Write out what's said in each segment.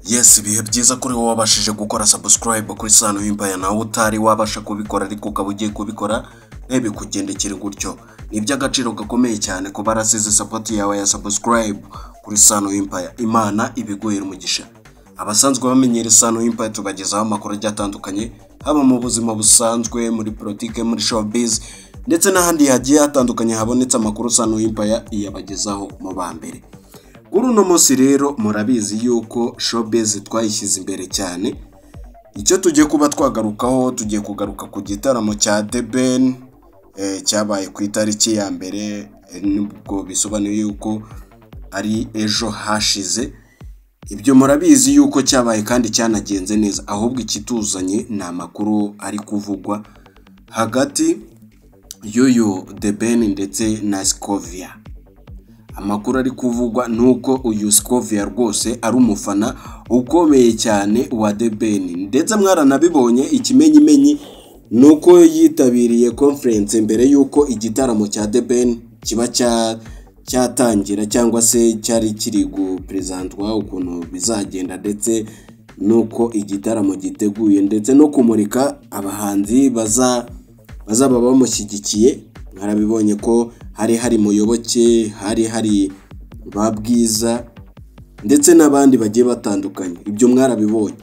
Yes, ibihe byiza kuri wowe wabashije gukora subscribe kuri Sano Empire, nawe utari wabasha kubikora ariko ukaba ugiye kubikora ntibikugendekere gutyo. Ni iby'agaciro gakomeye cyane kuba barasize support yawe ya subscribe kuri Sano Empire. Imana ibiguhera umugisha. Abasanzwe bamenyera Sano Empire tubagezaho amakuru atandukanye, haba mu buzima busanzwe, muri politike, muri showbiz ndetse n'ahandi hagiye hatandukanye habonetse amakuru Sano Empire iyabagezaho mu bambere. Kuri uno munsi rero murabizi yuko showbiz twayishyize imbere cyane. Icyo tugiye kuba twagarukaho, tugiye kugaruka ku gitaramo cya The Ben cyabaye ku itariki ya mbere, nubwo bisobanuye yuko ari ejo hashize. Ibyo murabizi yuko cyabaye kandi cyanagenze neza, ahubwo ikituzanye ni amakuru ari kuvugwa hagati y'uyu The Ben ndetse na Scovia. Amakuru ari kuvugwa nuko uyu Scovia rwose ari umufana ukomeye cyane wa The Ben, ndetse mwaranabibonye ikimenyimenyi nuko yitabiriye conference mbere yuko igitaramo cya The Ben kiba cyatangira cyangwa se cyari kiri gupresentwa ukuntu bizagenda, ndetse nuko igitaramo giteguye, ndetse no kumurika abahanzi bazaba bamushyigikiye. Mwarabibonye ko hari Muyoboke, hari Babwiza ndetse n'abandi bagiye batandukanye. Ibyo mwarabibonye.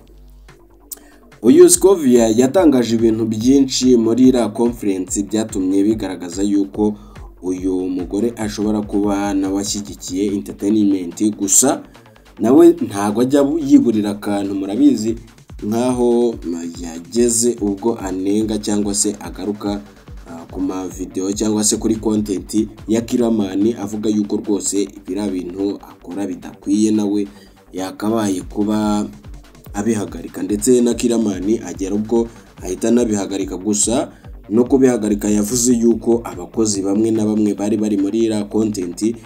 Uyu Scovia yatangaje ibintu byinshi muri la conference byatumye bigaragaza yuko uyu mugore ashobora kuba nawe ashyigikiye entertainment, gusa nawe ntago ajya yiburira akantu. Murabizi nkaho yageze ubwo anenga cyangwa se agaruka ku ma video cyangwa se kuri content ya Kiramani, avuga yuko rwose ibira bintu akora bidakwiye, nawe yakabaye kuba abihagarika, ndetse na Kiramani agera ubwo ahita nabihagarika. Gusa no kubihagarika yavuze yuko abakozi bamwe na bamwe bari muri la content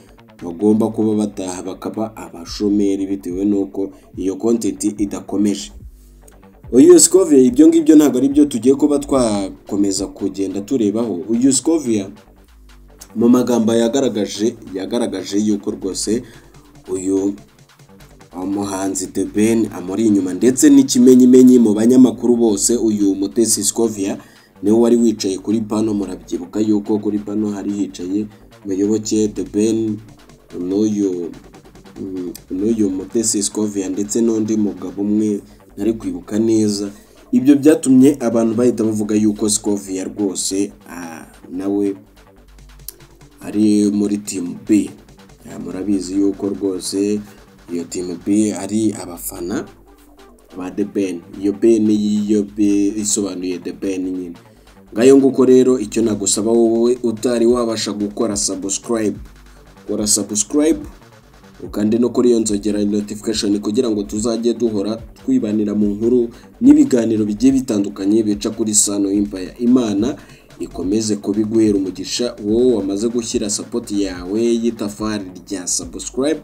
bagomba kuba bataha bakaba abashomeri bitewe nuko iyo content idakomeje. Uyu Scovia ibyo ngibyo ntabwo ari byo tugiye kuba twakomeza kugenda turebaho. Uyu Scovia mu magambo yagaragaje yuko rwose uyu umuhanzi The Ben amuri inyuma, ndetse n'ikimenyimenyi mu banyamakuru bose. Uyu Mutesi Scovia niwe wari wicaye kuri pano. Murabyibuka yuko kuri pano hari hicaye Muyoboke, The Ben, n'uyu Mutesi Scovia ndetse n'undi mugabo umwe nari kwibuka neza. Ibyo byatumye abantu bahita bavuga yuko Scovia rwose nawe ari muri team B. Murabizi yuko rwose iyo team B ari abafana ba The Ben. Iyo B isobanuye The Ben nyine. Ngayo nguko rero icyo nagusaba wowe utari wabasha gukora subscribe, kora subscribe ukande no kuri iyo nzogera notification kugira ngo tuzajye duhora twibanira mu nkuru n'ibiganiro bigiye bitandukanye bica kuri Sano Empire. Imana ikomeze kubiguhera umugisha wowe wamaze gushyira support yawe y'itafari rya subscribe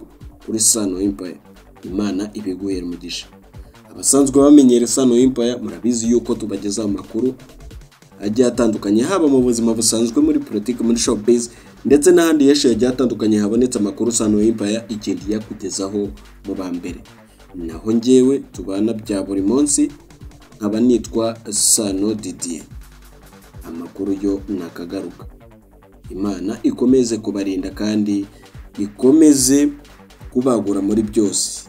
kuri Sano Empire. Imana ibiguhera umugisha. Abasanzwe bamenyera Sano Empire murabizi yuko tubageza amakuru agiye atandukanye, haba mu buzima busanzwe, muri politike, muri showbiz ndetse n'ahandi yeshe yagiye atandukanye habonetse amakuru Sano Empire igenda yakugezaho mu bambere. Naho njyewe tubana bya buri munsi nkaba nitwa Sano Didier. Amakuru yo nakagaruka. Imana ikomeze kubarinda kandi ikomeze kubagura muri byose.